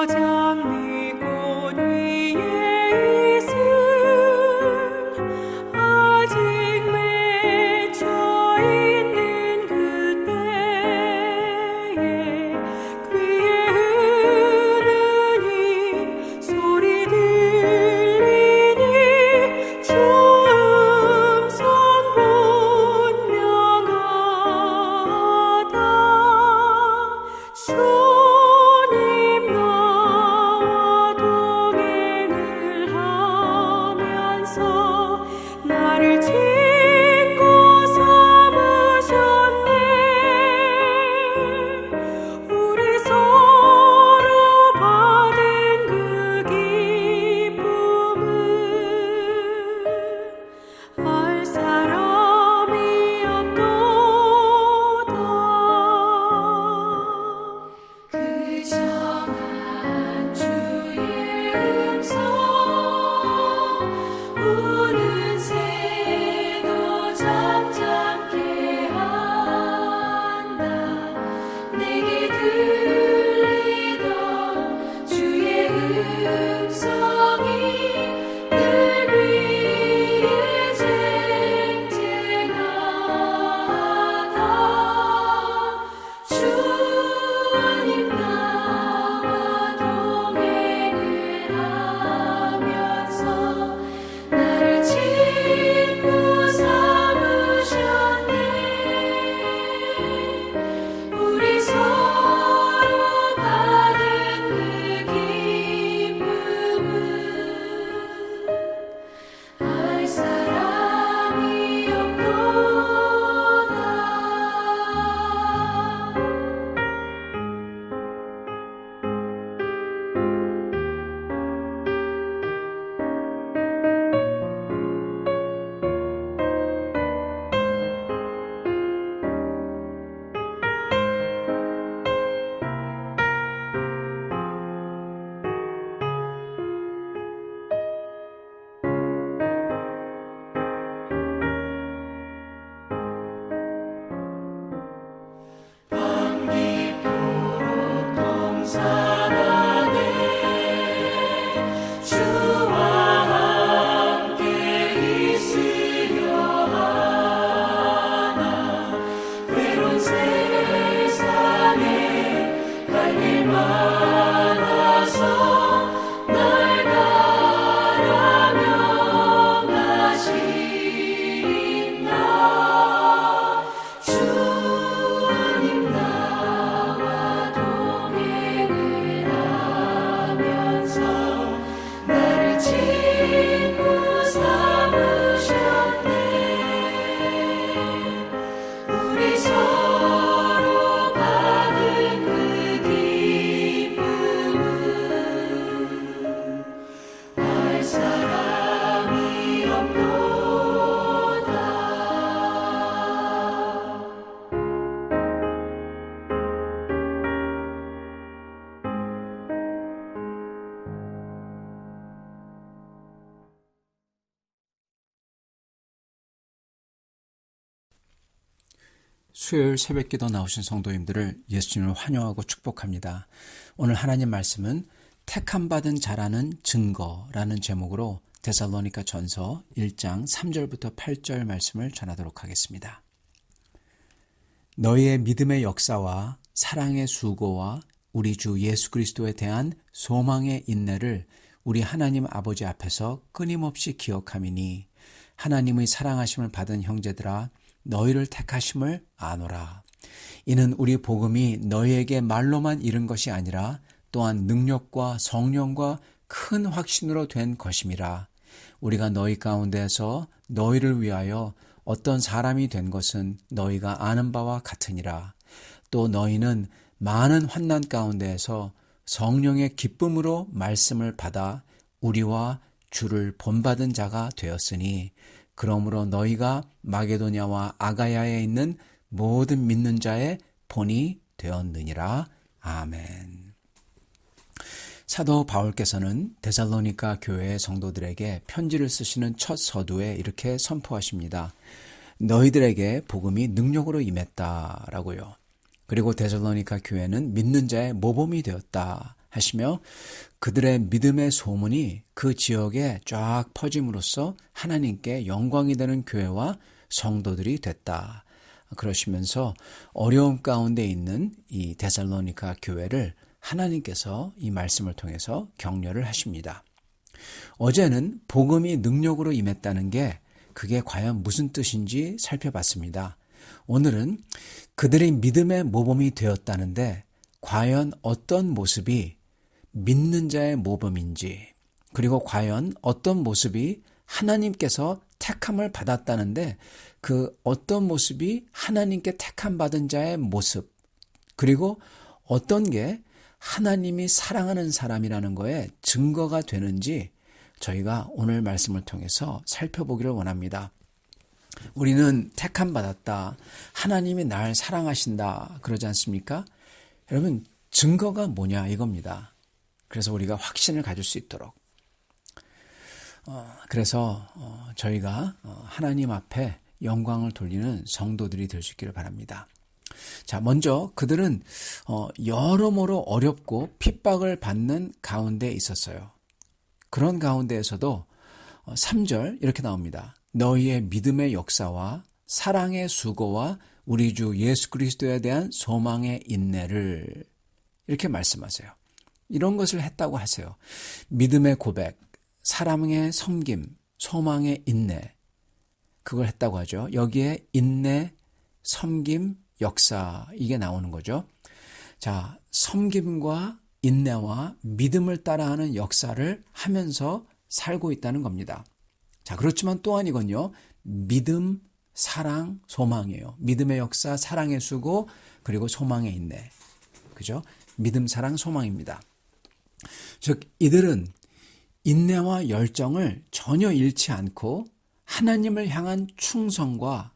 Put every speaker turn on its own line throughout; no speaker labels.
장미꽃 위에 있음 아직 맺혀 있는 그때에 귀에 흐르는 소리 들리니 주 음성 분명하다. 주님 나와 동행을 하면서 나를 친구 삼으셨네. 우리 서로 받은 그 기쁨은 알 사람이 없도다. 그 정한 주의 음성 우는 새도 잠잠케 한다. 내게 들리던 주의 음성이 늘 위에 쟁쟁하다. 주님 나와 동행을 하면서 나를 친구 삼으셨네. 우리 서로 받은 그 기쁨은 알 사람이 없도다. 밤 깊도록 동산하네. 주와 함께 있으려 하나. 외로운 세상에 갈 길 많아서 날 가라며 가신다. 주님 나와 동행을 하면서 나를 친구 삼으셨네. 우리 서로 받은 그 기쁨은 알 사람이 없도다.
수요일 새벽기도 나오신 성도님들을 예수님을 환영하고 축복합니다. 오늘 하나님 말씀은 택함받은 자라는 증거라는 제목으로 데살로니가 전서 1장 3절부터 8절 말씀을 전하도록 하겠습니다. 너희의 믿음의 역사와 사랑의 수고와 우리 주 예수 그리스도에 대한 소망의 인내를 우리 하나님 아버지 앞에서 끊임없이 기억함이니 하나님의 사랑하심을 받은 형제들아 너희를 택하심을 아노라. 이는 우리 복음이 너희에게 말로만 이른 것이 아니라 또한 능력과 성령과 큰 확신으로 된 것임이라. 우리가 너희 가운데서 너희를 위하여 어떤 사람이 된 것은 너희가 아는 바와 같으니라. 또 너희는 많은 환난 가운데에서 성령의 기쁨으로 말씀을 받아 우리와 주를 본받은 자가 되었으니 그러므로 너희가 마게도냐와 아가야에 있는 모든 믿는 자의 본이 되었느니라. 아멘. 사도 바울께서는 데살로니가 교회의 성도들에게 편지를 쓰시는 첫 서두에 이렇게 선포하십니다. 너희들에게 복음이 능력으로 임했다라고요. 그리고 데살로니가 교회는 믿는 자의 모범이 되었다 하시며 그들의 믿음의 소문이 그 지역에 쫙 퍼짐으로써 하나님께 영광이 되는 교회와 성도들이 됐다. 그러시면서 어려움 가운데 있는 이 데살로니가 교회를 하나님께서 이 말씀을 통해서 격려를 하십니다. 어제는 복음이 능력으로 임했다는 게 그게 과연 무슨 뜻인지 살펴봤습니다. 오늘은 그들이 믿음의 모범이 되었다는데 과연 어떤 모습이 믿는 자의 모범인지, 그리고 과연 어떤 모습이 하나님께서 택함을 받았다는데 그 어떤 모습이 하나님께 택함 받은 자의 모습, 그리고 어떤 게 하나님이 사랑하는 사람이라는 거에 증거가 되는지 저희가 오늘 말씀을 통해서 살펴보기를 원합니다. 우리는 택함 받았다, 하나님이 날 사랑하신다 그러지 않습니까? 여러분, 증거가 뭐냐 이겁니다. 그래서 우리가 확신을 가질 수 있도록 그래서 저희가 하나님 앞에 영광을 돌리는 성도들이 될 수 있기를 바랍니다. 자, 먼저 그들은 여러모로 어렵고 핍박을 받는 가운데 있었어요. 그런 가운데에서도 3절 이렇게 나옵니다. 너희의 믿음의 역사와 사랑의 수고와 우리 주 예수 그리스도에 대한 소망의 인내를 이렇게 말씀하세요. 이런 것을 했다고 하세요. 믿음의 고백, 사랑의 섬김, 소망의 인내, 그걸 했다고 하죠. 여기에 인내, 섬김, 역사 이게 나오는 거죠. 자, 섬김과 인내와 믿음을 따라하는 역사를 하면서 살고 있다는 겁니다. 자, 그렇지만 또한 이건요, 믿음, 사랑, 소망이에요. 믿음의 역사, 사랑의 수고, 그리고 소망의 인내. 그죠? 믿음, 사랑, 소망입니다. 즉, 이들은 인내와 열정을 전혀 잃지 않고 하나님을 향한 충성과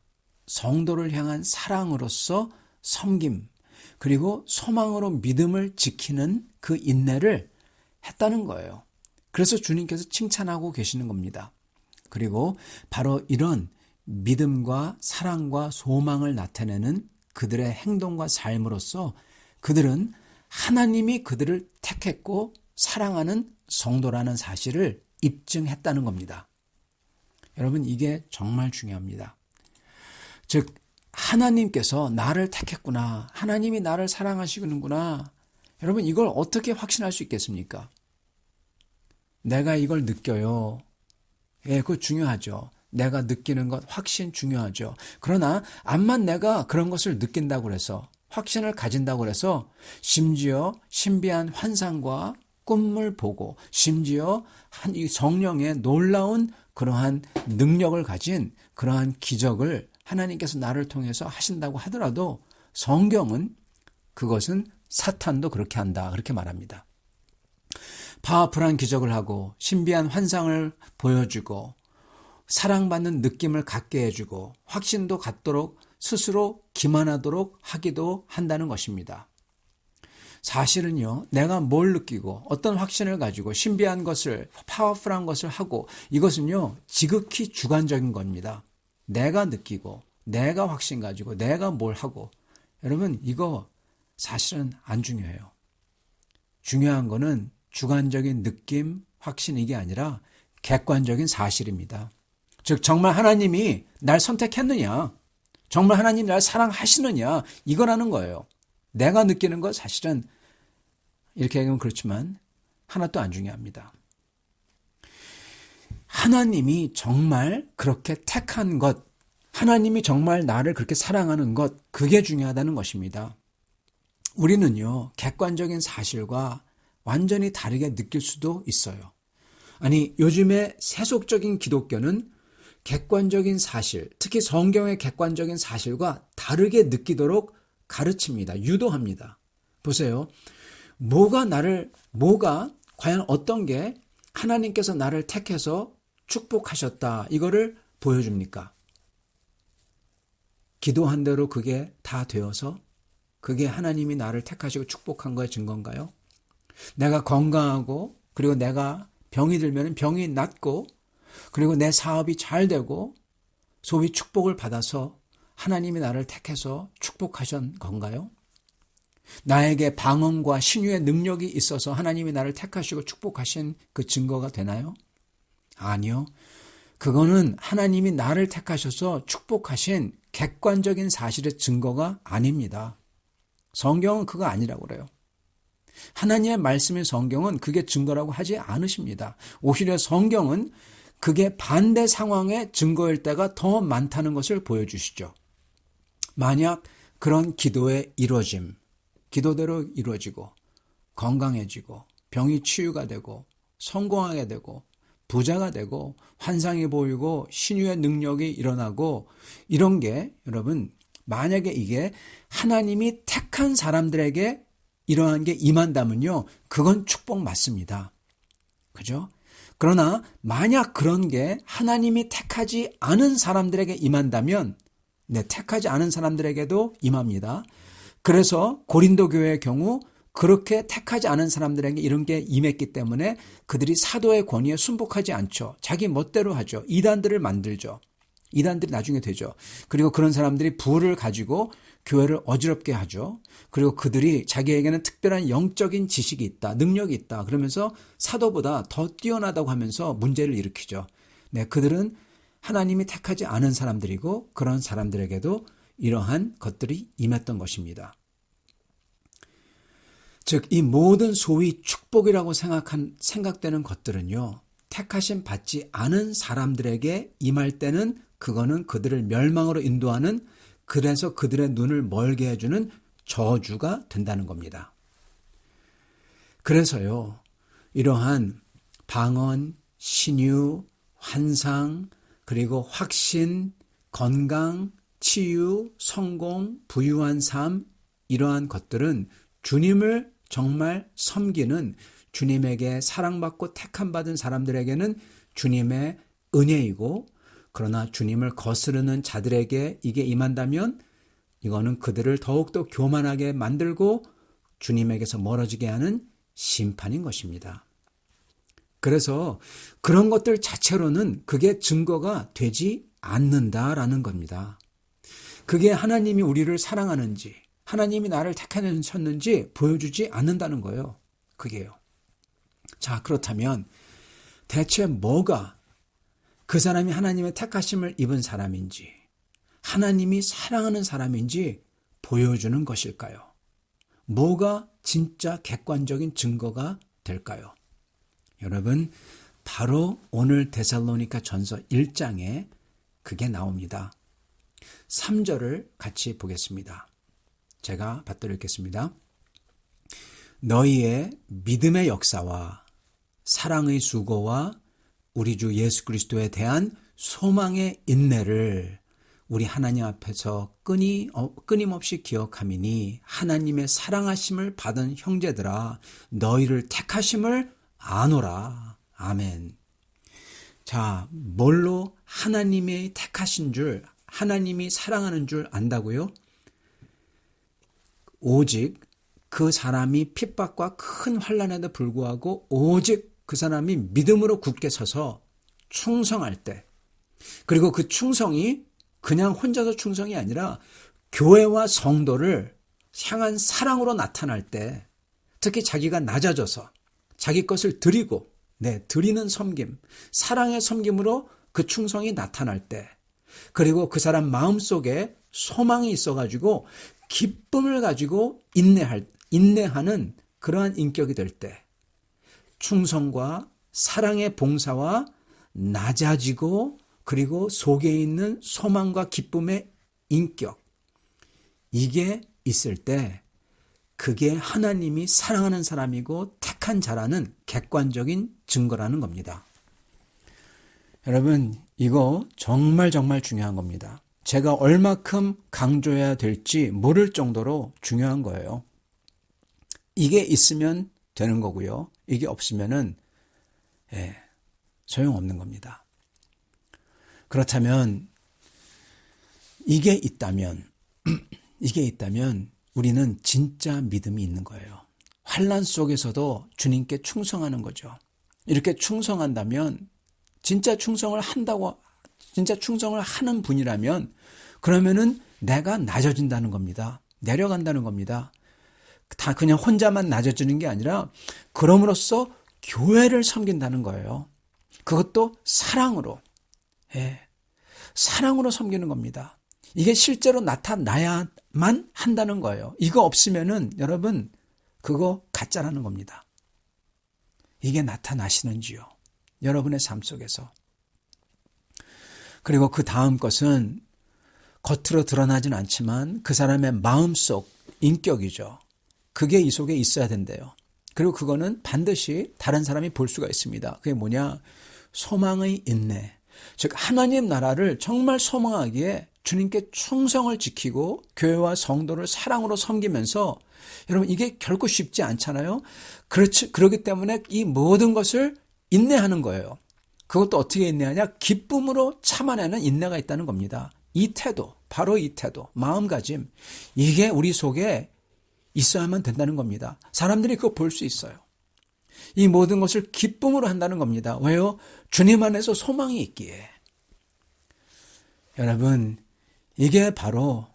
성도를 향한 사랑으로서 섬김, 그리고 소망으로 믿음을 지키는 그 인내를 했다는 거예요. 그래서 주님께서 칭찬하고 계시는 겁니다. 그리고 바로 이런 믿음과 사랑과 소망을 나타내는 그들의 행동과 삶으로써 그들은 하나님이 그들을 택했고 사랑하는 성도라는 사실을 입증했다는 겁니다. 여러분, 이게 정말 중요합니다. 즉, 하나님께서 나를 택했구나. 하나님이 나를 사랑하시는구나. 여러분, 이걸 어떻게 확신할 수 있겠습니까? 내가 이걸 느껴요. 예, 그거 중요하죠. 내가 느끼는 것, 확신 중요하죠. 그러나 암만 내가 그런 것을 느낀다고 해서, 확신을 가진다고 해서 심지어 신비한 환상과 꿈을 보고 심지어 이 성령의 놀라운 그러한 능력을 가진 그러한 기적을 하나님께서 나를 통해서 하신다고 하더라도 성경은 그것은 사탄도 그렇게 한다 그렇게 말합니다. 파워풀한 기적을 하고 신비한 환상을 보여주고 사랑받는 느낌을 갖게 해주고 확신도 갖도록 스스로 기만하도록 하기도 한다는 것입니다. 사실은요, 내가 뭘 느끼고 어떤 확신을 가지고 신비한 것을, 파워풀한 것을 하고 이것은요, 지극히 주관적인 겁니다. 내가 느끼고 내가 확신 가지고 내가 뭘 하고, 여러분 이거 사실은 안 중요해요. 중요한 거는 주관적인 느낌, 확신 이게 아니라 객관적인 사실입니다. 즉 정말 하나님이 날 선택했느냐, 정말 하나님이 날 사랑하시느냐 이거라는 거예요. 내가 느끼는 것 사실은 이렇게 얘기하면 그렇지만 하나도 안 중요합니다. 하나님이 정말 그렇게 택한 것, 하나님이 정말 나를 그렇게 사랑하는 것, 그게 중요하다는 것입니다. 우리는요, 객관적인 사실과 완전히 다르게 느낄 수도 있어요. 아니, 요즘에 세속적인 기독교는 객관적인 사실, 특히 성경의 객관적인 사실과 다르게 느끼도록 가르칩니다. 유도합니다. 보세요. 뭐가 과연 어떤 게 하나님께서 나를 택해서 축복하셨다, 이거를 보여줍니까? 기도한 대로 그게 다 되어서 그게 하나님이 나를 택하시고 축복한 거의 증거인가요? 내가 건강하고 그리고 내가 병이 들면 병이 낫고 그리고 내 사업이 잘 되고 소위 축복을 받아서 하나님이 나를 택해서 축복하신 건가요? 나에게 방언과 신유의 능력이 있어서 하나님이 나를 택하시고 축복하신 그 증거가 되나요? 아니요. 그거는 하나님이 나를 택하셔서 축복하신 객관적인 사실의 증거가 아닙니다. 성경은 그거 아니라고 그래요. 하나님의 말씀의 성경은 그게 증거라고 하지 않으십니다. 오히려 성경은 그게 반대 상황의 증거일 때가 더 많다는 것을 보여주시죠. 만약 그런 기도의 이루어짐, 기도대로 이루어지고 건강해지고 병이 치유가 되고 성공하게 되고 부자가 되고 환상이 보이고 신유의 능력이 일어나고 이런 게 여러분 만약에 이게 하나님이 택한 사람들에게 이러한 게 임한다면요. 그건 축복 맞습니다. 그죠? 그러나 만약 그런 게 하나님이 택하지 않은 사람들에게 임한다면 택하지 않은 사람들에게도 임합니다. 그래서 고린도 교회의 경우 그렇게 택하지 않은 사람들에게 이런 게 임했기 때문에 그들이 사도의 권위에 순복하지 않죠. 자기 멋대로 하죠. 이단들을 만들죠. 이단들이 나중에 되죠. 그리고 그런 사람들이 부를 가지고 교회를 어지럽게 하죠. 그리고 그들이 자기에게는 특별한 영적인 지식이 있다, 능력이 있다. 그러면서 사도보다 더 뛰어나다고 하면서 문제를 일으키죠. 그들은 하나님이 택하지 않은 사람들이고 그런 사람들에게도 이러한 것들이 임했던 것입니다. 즉, 이 모든 소위 축복이라고 생각되는 것들은요, 택하심 받지 않은 사람들에게 임할 때는 그거는 그들을 멸망으로 인도하는, 그래서 그들의 눈을 멀게 해주는 저주가 된다는 겁니다. 그래서요, 이러한 방언, 신유, 환상, 그리고 확신, 건강, 치유, 성공, 부유한 삶, 이러한 것들은 주님을 정말 섬기는, 주님에게 사랑받고 택함받은 사람들에게는 주님의 은혜이고, 그러나 주님을 거스르는 자들에게 이게 임한다면 이거는 그들을 더욱더 교만하게 만들고 주님에게서 멀어지게 하는 심판인 것입니다. 그래서 그런 것들 자체로는 그게 증거가 되지 않는다라는 겁니다. 그게 하나님이 우리를 사랑하는지, 하나님이 나를 택하셨는지 보여주지 않는다는 거예요. 그게요. 자, 그렇다면 대체 뭐가 그 사람이 하나님의 택하심을 입은 사람인지, 하나님이 사랑하는 사람인지 보여주는 것일까요? 뭐가 진짜 객관적인 증거가 될까요? 여러분, 바로 오늘 데살로니가 전서 1장에 그게 나옵니다. 3절을 같이 보겠습니다. 제가 받들어 읽겠습니다. 너희의 믿음의 역사와 사랑의 수고와 우리 주 예수 그리스도에 대한 소망의 인내를 우리 하나님 앞에서 끊임없이 기억함이니 하나님의 사랑하심을 받은 형제들아 너희를 택하심을 아노라. 아멘. 자, 뭘로 하나님의 택하신 줄, 하나님이 사랑하는 줄 안다고요? 오직 그 사람이 핍박과 큰 환난에도 불구하고 오직 그 사람이 믿음으로 굳게 서서 충성할 때, 그리고 그 충성이 그냥 혼자서 충성이 아니라 교회와 성도를 향한 사랑으로 나타날 때, 특히 자기가 낮아져서 자기 것을 드리고 드리는 섬김, 사랑의 섬김으로 그 충성이 나타날 때, 그리고 그 사람 마음속에 소망이 있어가지고 기쁨을 가지고 인내하는 그러한 인격이 될 때, 충성과 사랑의 봉사와 낮아지고 그리고 속에 있는 소망과 기쁨의 인격, 이게 있을 때 그게 하나님이 사랑하는 사람이고 택한 자라는 객관적인 증거라는 겁니다. 여러분, 이거 정말 중요한 겁니다. 제가 얼마큼 강조해야 될지 모를 정도로 중요한 거예요. 이게 있으면 되는 거고요. 이게 없으면은 소용없는 겁니다. 그렇다면 이게 있다면 우리는 진짜 믿음이 있는 거예요. 환난 속에서도 주님께 충성하는 거죠. 이렇게 충성한다면, 진짜 충성을 하는 분이라면 그러면은 내가 낮아진다는 겁니다. 내려간다는 겁니다. 다 그냥 혼자만 낮아지는 게 아니라 그럼으로써 교회를 섬긴다는 거예요. 그것도 사랑으로. 예. 사랑으로 섬기는 겁니다. 이게 실제로 나타나야만 한다는 거예요. 이거 없으면은 여러분 그거 가짜라는 겁니다. 이게 나타나시는지요. 여러분의 삶 속에서. 그리고 그 다음 것은 겉으로 드러나진 않지만 그 사람의 마음속 인격이죠. 그게 이 속에 있어야 된대요. 그리고 그거는 반드시 다른 사람이 볼 수가 있습니다. 그게 뭐냐? 소망의 인내. 즉 하나님 나라를 정말 소망하기에 주님께 충성을 지키고 교회와 성도를 사랑으로 섬기면서 여러분 이게 결코 쉽지 않잖아요. 그렇기 때문에 이 모든 것을 인내하는 거예요. 그것도 어떻게 인내하냐? 기쁨으로 참아내는 인내가 있다는 겁니다. 이 태도, 바로 이 태도, 마음가짐, 이게 우리 속에 있어야만 된다는 겁니다. 사람들이 그거 볼 수 있어요. 이 모든 것을 기쁨으로 한다는 겁니다. 왜요? 주님 안에서 소망이 있기에. 여러분, 이게 바로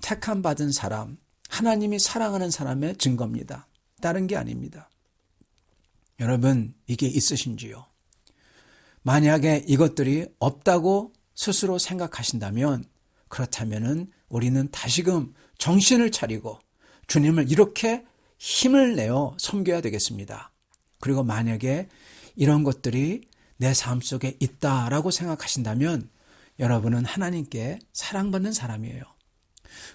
택함 받은 사람, 하나님이 사랑하는 사람의 증거입니다. 다른 게 아닙니다. 여러분, 이게 있으신지요? 만약에 이것들이 없다고 스스로 생각하신다면 그렇다면은 우리는 다시금 정신을 차리고 주님을 이렇게 힘을 내어 섬겨야 되겠습니다. 그리고 만약에 이런 것들이 내 삶 속에 있다라고 생각하신다면 여러분은 하나님께 사랑받는 사람이에요.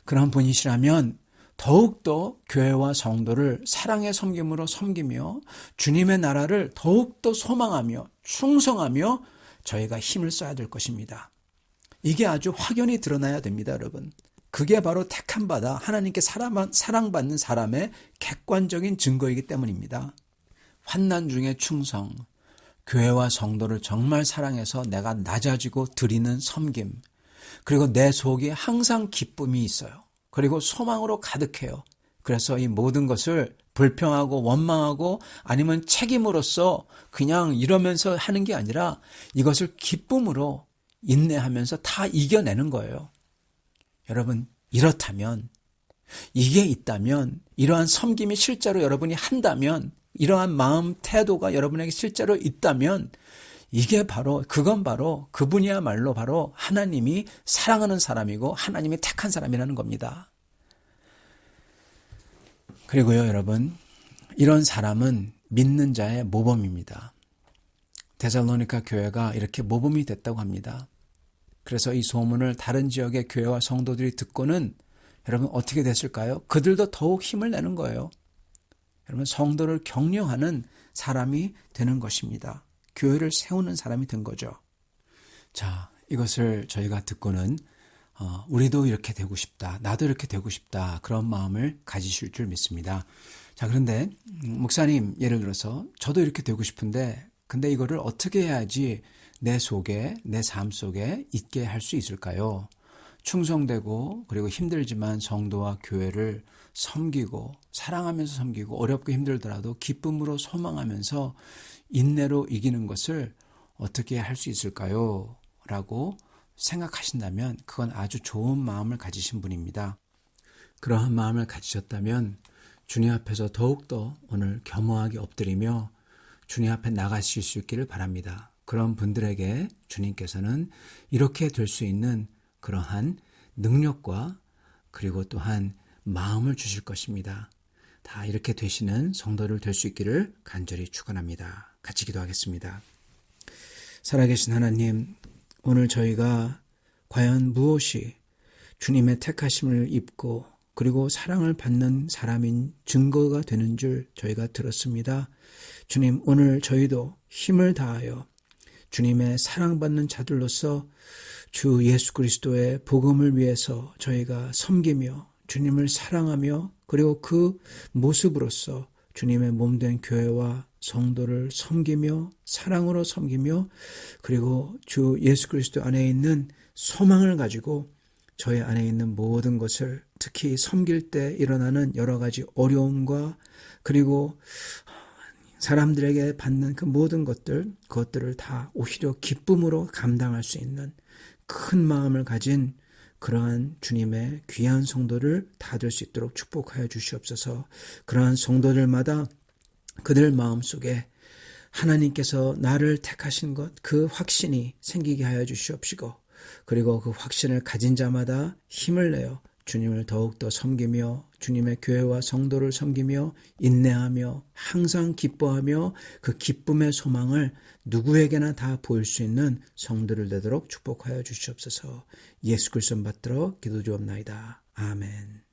그런 분이시라면 더욱더 교회와 성도를 사랑의 섬김으로 섬기며 주님의 나라를 더욱더 소망하며 충성하며 저희가 힘을 써야 될 것입니다. 이게 아주 확연히 드러나야 됩니다, 여러분. 그게 바로 택함받아 하나님께 사랑받는 사람의 객관적인 증거이기 때문입니다. 환난 중에 충성, 교회와 성도를 정말 사랑해서 내가 낮아지고 드리는 섬김, 그리고 내 속에 항상 기쁨이 있어요. 그리고 소망으로 가득해요. 그래서 이 모든 것을 불평하고 원망하고 아니면 책임으로써 그냥 이러면서 하는 게 아니라 이것을 기쁨으로 인내하면서 다 이겨내는 거예요. 여러분, 이렇다면, 이게 있다면, 이러한 섬김이 실제로 여러분이 한다면, 이러한 마음 태도가 여러분에게 실제로 있다면 그건 바로 그분이야말로 바로 하나님이 사랑하는 사람이고 하나님이 택한 사람이라는 겁니다. 그리고요, 여러분, 이런 사람은 믿는 자의 모범입니다. 데살로니가 교회가 이렇게 모범이 됐다고 합니다. 그래서 이 소문을 다른 지역의 교회와 성도들이 듣고는 여러분 어떻게 됐을까요? 그들도 더욱 힘을 내는 거예요. 여러분 성도를 격려하는 사람이 되는 것입니다. 교회를 세우는 사람이 된 거죠. 자, 이것을 저희가 듣고는 우리도 이렇게 되고 싶다. 나도 이렇게 되고 싶다. 그런 마음을 가지실 줄 믿습니다. 자, 그런데 목사님 예를 들어서 저도 이렇게 되고 싶은데 근데 이거를 어떻게 해야지 내 속에 내 삶 속에 있게 할 수 있을까요? 충성되고 그리고 힘들지만 성도와 교회를 섬기고 사랑하면서 섬기고 어렵고 힘들더라도 기쁨으로 소망하면서 인내로 이기는 것을 어떻게 할 수 있을까요? 라고 생각하신다면 그건 아주 좋은 마음을 가지신 분입니다. 그러한 마음을 가지셨다면 주님 앞에서 더욱더 오늘 겸허하게 엎드리며 주님 앞에 나가실 수 있기를 바랍니다. 그런 분들에게 주님께서는 이렇게 될 수 있는 그러한 능력과 그리고 또한 마음을 주실 것입니다. 다 이렇게 되시는 성도를 될 수 있기를 간절히 축원합니다. 같이 기도하겠습니다. 살아계신 하나님, 오늘 저희가 과연 무엇이 주님의 택하심을 입고 그리고 사랑을 받는 사람인 증거가 되는 줄 저희가 들었습니다. 주님, 오늘 저희도 힘을 다하여 주님의 사랑받는 자들로서 주 예수 그리스도의 복음을 위해서 저희가 섬기며 주님을 사랑하며 그리고 그 모습으로서 주님의 몸된 교회와 성도를 섬기며 사랑으로 섬기며 그리고 주 예수 그리스도 안에 있는 소망을 가지고 저희 안에 있는 모든 것을 특히 섬길 때 일어나는 여러 가지 어려움과 그리고 사람들에게 받는 그 모든 그것들을 다 오히려 기쁨으로 감당할 수 있는 큰 마음을 가진 그러한 주님의 귀한 성도를 다 될 수 있도록 축복하여 주시옵소서. 그러한 성도들마다 그들 마음속에 하나님께서 나를 택하신 것, 그 확신이 생기게 하여 주시옵시고, 그리고 그 확신을 가진 자마다 힘을 내어 주님을 더욱더 섬기며 주님의 교회와 성도를 섬기며 인내하며 항상 기뻐하며 그 기쁨의 소망을 누구에게나 다 보일 수 있는 성도를 되도록 축복하여 주시옵소서. 예수 그리스도 받들어 기도드리옵나이다. 아멘.